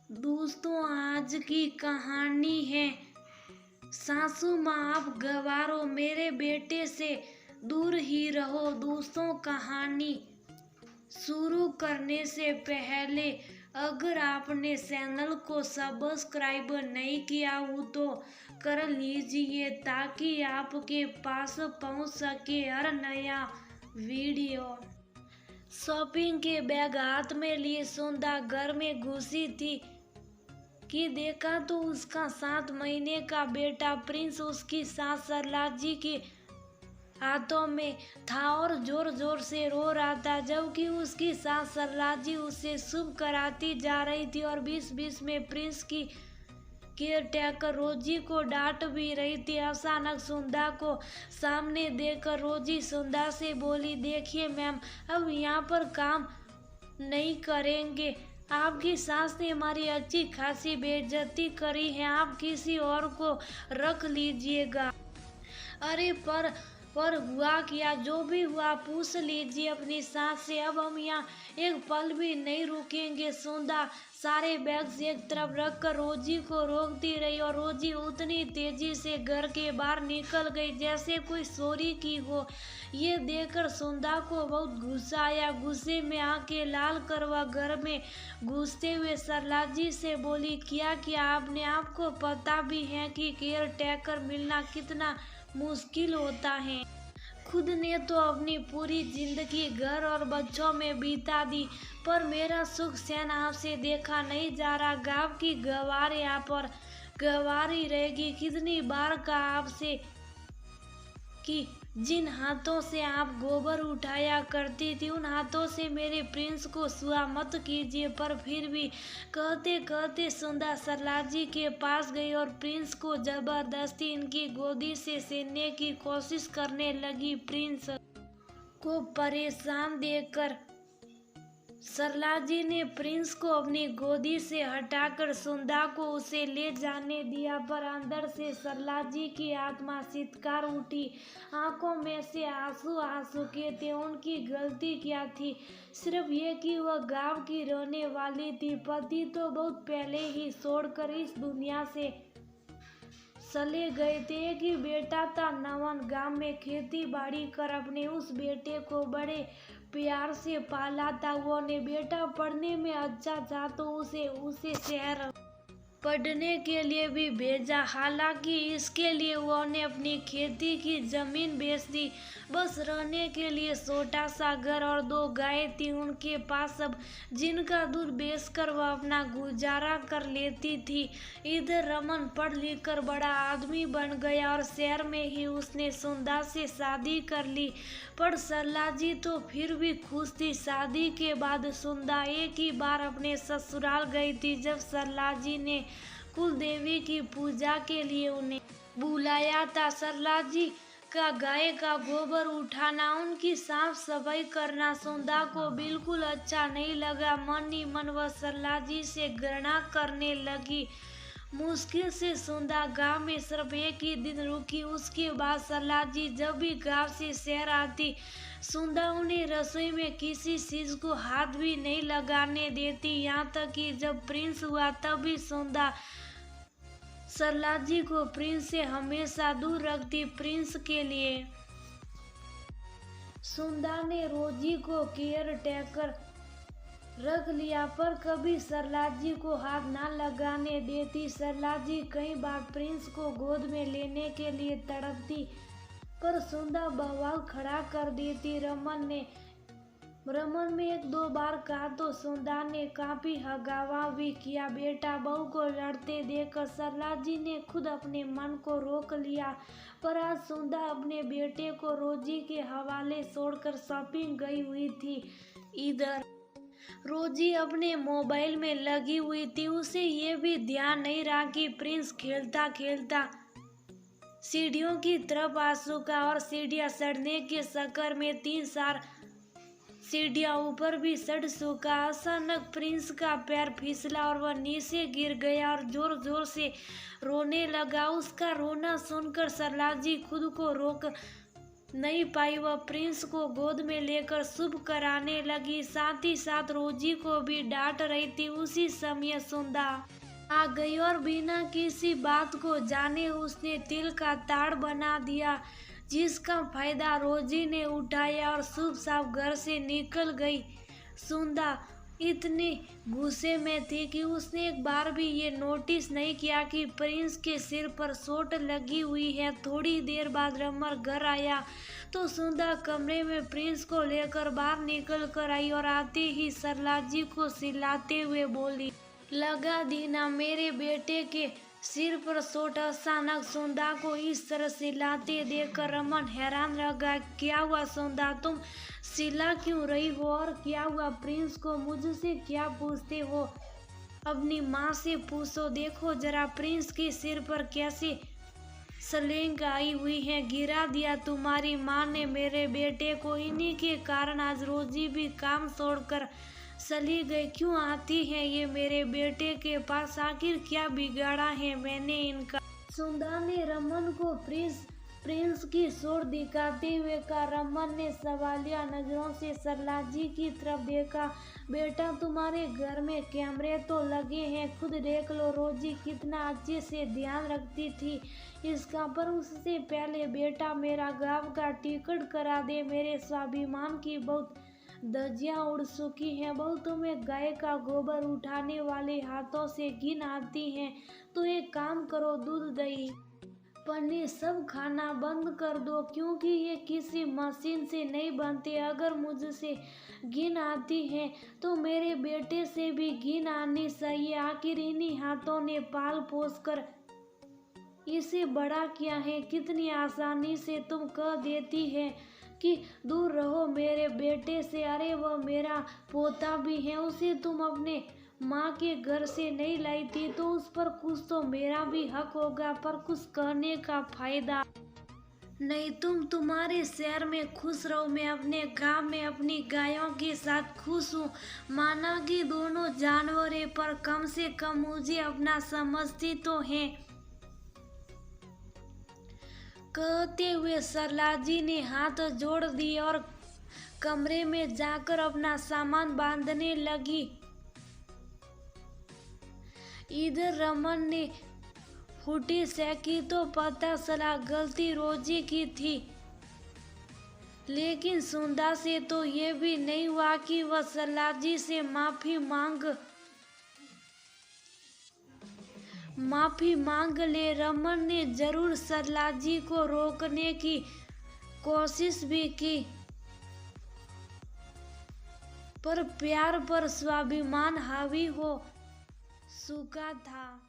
दोस्तों, आज की कहानी है सासू माँ आप गवारो, मेरे बेटे से दूर ही रहो। दोस्तों, कहानी शुरू करने से पहले अगर आपने चैनल को सब्सक्राइब नहीं किया हो तो कर लीजिए ताकि आपके पास पहुंच सके हर नया वीडियो। शॉपिंग के बैग हाथ में लिए सुंदर घर में घुसी थी कि देखा तो उसका 7 महीने का बेटा प्रिंस उसकी सास सरला जी के हाथों में था और जोर जोर से रो रहा था, जबकि उसकी सास सरला जी उसे शुभ कराती जा रही थी और बीच बीच में प्रिंस की केयर टेकर रोजी को डांट भी रही थी। अचानक सुंदर को सामने देखकर रोजी सुंदर से बोली, देखिए मैम, अब यहाँ पर काम नहीं करेंगे। आपकी सास ने हमारी अच्छी खासी बेइज्जती करी है, आप किसी और को रख लीजिएगा। अरे पर हुआ क्या? जो भी हुआ पूछ लीजिए अपनी सास से, अब हम यहाँ एक पल भी नहीं रुकेंगे। सुंदर सारे बैग्स एक तरफ रखकर रोजी को रोकती रही और रोजी उतनी तेजी से घर के बाहर निकल गई जैसे कोई चोरी की हो। ये देखकर सुंदर को बहुत गुस्सा आया। गुस्से में आंखें लाल कर वह घर में घुसते हुए सरला जी से बोली, क्या किया आपने? आपको पता भी है कि केयर टेकर मिलना कितना मुश्किल होता है। खुद ने तो अपनी पूरी जिंदगी घर और बच्चों में बिता दी, पर मेरा सुख चैन आपसे देखा नहीं जा रहा। गांव की गवार यहाँ पर गवारी रहेगी। कितनी बार कहा आपसे कि जिन हाथों से आप गोबर उठाया करती थी उन हाथों से मेरे प्रिंस को छुआ मत कीजिए, पर फिर भी कहते कहते सुंदर सरला जी के पास गई और प्रिंस को जबरदस्ती इनकी गोदी से छीनने की कोशिश करने लगी। प्रिंस को परेशान देखकर सरला जी ने प्रिंस को अपनी गोदी से हटाकर सुंदर को उसे ले जाने दिया, पर अंदर से सरला जी की आत्मा चित्कार उठी। आंखों में से आंसू आ चुके थे। उनकी गलती क्या थी? सिर्फ ये कि वह गांव की रहने वाली थी। पति तो बहुत पहले ही छोड़कर इस दुनिया से चले गए थे। एक ही बेटा था नवन। गांव में खेती बाड़ी कर अपने उस बेटे को बड़े प्यार से पाला था। वो ने बेटा पढ़ने में अच्छा था तो उसे शहर पढ़ने के लिए भी भेजा। हालांकि इसके लिए वो ने अपनी खेती की जमीन बेच दी। बस रहने के लिए छोटा सा घर और 2 गायें थी उनके पास अब, जिनका दूध बेचकर वह अपना गुजारा कर लेती थी। इधर रमन पढ़ लिख कर बड़ा आदमी बन गया और शहर में ही उसने सुंदर से शादी कर ली। पर सरला जी तो फिर भी खुश थी। शादी के बाद सुंदर एक ही बार अपने ससुराल गई थी, जब सरला जी ने कुल देवी की पूजा के लिए उन्हें बुलाया था। सरला जी का गाय का गोबर उठाना, उनकी साफ सफाई करना सुंदर को बिल्कुल अच्छा नहीं लगा। मन ही मन वह सरला जी से घृणा करने लगी। मुश्किल से सुंदर गांव में सिर्फ एक ही दिन रुकी। उसके बाद सरला जी जब भी गांव से शहर आती, सुंदर उन्हें रसोई में किसी चीज को हाथ भी नहीं लगाने देती। यहाँ तक कि जब प्रिंस हुआ तब भी सुंदर सरला जी को प्रिंस से हमेशा दूर रखती। प्रिंस के लिए सुंदर ने रोजी को केयर टेकर रख लिया, पर कभी सरला जी को हाथ ना लगाने देती। सरला जी कई बार प्रिंस को गोद में लेने के लिए तड़पती, पर सुंदर बवाल खड़ा कर देती। रमन में 1-2 बार कहा तो सुंदर ने काफी हगावा भी किया। बेटा बहू को लड़ते देखकर सरला जी ने खुद अपने मन को रोक लिया, पर आज सुंदर अपने बेटे को रोजी के हवाले छोड़कर शॉपिंग गई हुई थी। इधर रोजी अपने मोबाइल में लगी हुई थी। उसे ये भी ध्यान नहीं रहा कि प्रिंस खेलता खेलता सीढ़ियों की तरफ आ चुका और सीढ़ियां चढ़ने के चक्कर में 3-4 सीढ़ियां ऊपर भी चढ़ चुका। अचानक प्रिंस का पैर फिसला और वह नीचे गिर गया और जोर जोर से रोने लगा। उसका रोना सुनकर सरला जी खुद को रोक नहीं पाई, वह प्रिंस को गोद में लेकर शुभ कराने लगी, साथ ही साथ रोजी को भी डांट रही थी। उसी समय सुंदा आ गई और बिना किसी बात को जाने उसने तिल का ताड़ बना दिया, जिसका फायदा रोजी ने उठाया और शुभ साफ घर से निकल गई। सुंदा इतनी गुस्से में थी कि उसने एक बार भी ये नोटिस नहीं किया कि प्रिंस के सिर पर चोट लगी हुई है। थोड़ी देर बाद रमन घर आया तो सुंदा कमरे में प्रिंस को लेकर बाहर निकल कर आई और आते ही सरला जी को चिल्लाते हुए बोली, लगा दी ना मेरे बेटे के सिर पर चोट। अचानक सुंदा को इस तरह चिल्लाते देखकर रमन हैरान रह गया। क्या हुआ सुंदा, तुम चिल्ला क्यों रही हो और क्या हुआ? प्रिंस को मुझसे क्या पूछते हो? अपनी माँ से पूछो। देखो जरा प्रिंस के सिर पर कैसी स्लिंग आई हुई है, गिरा दिया तुम्हारी माँ ने मेरे बेटे को। इन्हीं के कारण आज रोजी भी काम छोड़कर चली गई। क्यों आती है ये मेरे बेटे के पास? आखिर क्या बिगाड़ा है मैंने इनका? सुंदा ने रमन को प्रिंस की चोट दिखाते हुए कहा। रमन ने सवालिया नजरों से सरला जी की तरफ देखा। बेटा तुम्हारे घर में कैमरे तो लगे हैं, खुद देख लो। रोजी कितना अच्छे से ध्यान रखती थी इसका, पर उससे पहले बेटा मेरा गांव का टिकट करा दे। मेरे स्वाभिमान की बहुत धज्जियां उड़ चुकी हैं। बहुत तुम्हें गाय का गोबर उठाने वाले हाथों से घिन आती है, तो एक काम करो, दूध दही पनीर सब खाना बंद कर दो, क्योंकि ये किसी मशीन से नहीं बनते। अगर मुझसे घिन आती है तो मेरे बेटे से भी घिन आनी चाहिए। आखिर इन्हीं हाथों ने पाल पोस कर इसे बड़ा किया है। कितनी आसानी से तुम कह देती है कि दूर रहो मेरे बेटे से। अरे वह मेरा पोता भी है, उसे तुम अपने माँ के घर से नहीं लाई थी, तो उस पर कुछ तो मेरा भी हक होगा, पर कुछ कहने का फायदा नहीं। तुम तुम्हारे शहर में खुश रहो, मैं अपने गांव में अपनी गायों के साथ खुश हूँ। माना कि दोनों जानवर है, पर कम से कम मुझे अपना समझती तो है। कहते हुए सरला जी ने हाथ जोड़ दिए और कमरे में जाकर अपना सामान बांधने लगी। इधर रमन ने फूटी सेकी तो पता चला गलती रोजी की थी, लेकिन सुंदा से तो ये भी नहीं हुआ कि वह सरला जी से माफी मांग ले। रमन ने जरूर सरला जी को रोकने की कोशिश भी की, पर प्यार पर स्वाभिमान हावी हो चुका था।